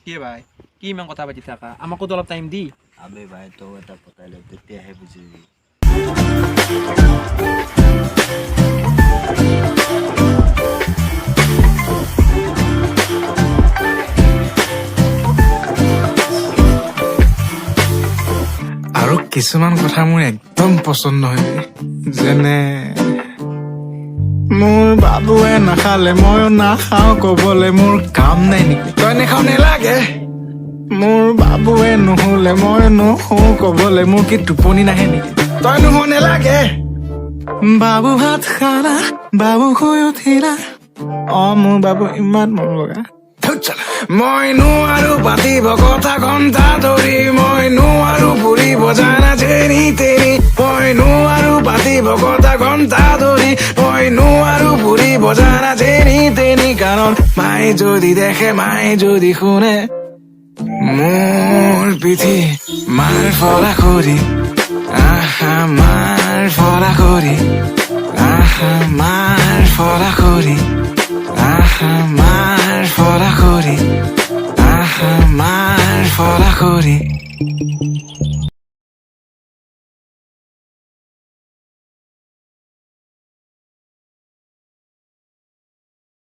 কি ভাই কি ইমান কথা পাতি থাকা আমাকো তো অলপ টাইম দি আবে ভাই তো এটা পতাইলে তেতিয়াহে বুজিবি আৰু কিছুমান কথা মোৰ একদম পচন্দ নহয় যেনে মোৰ বাবুৱে নাখালে ময়ো নাখাওঁ কবলে মোৰ কাম নাই নেকি তই নেখাওঁ নেলাগে মোৰ বাবুৱে নুশুলে মই নুশু কবলে মোৰ কি টোপনি নাহে নেকি তই নুশু নেলাগে বাবু ভাত খালা বাবু শুই উঠিলা মোৰ বাবু ইমান মৰম লগা মই নোৱাৰো পাতিব কথা ঘণ্টা ধৰি মই নোৱাৰো ফুৰিব জানা যেনি তেনি মই নোৱাৰো পাতিব কথা ঘণ্টা ধৰি মই নোৱাৰো ফুৰিব জানা যেনি তেনি কাৰণ মায়ে যদি দেখে মায়ে যদি শুনে মোৰ পিঠি মাৰ ফলা কৰি আহা মাৰ ফলা কৰি আহা মাৰ ফলা কৰি আহা মাৰ ফলা কৰি আহা মাৰ ফলা কৰি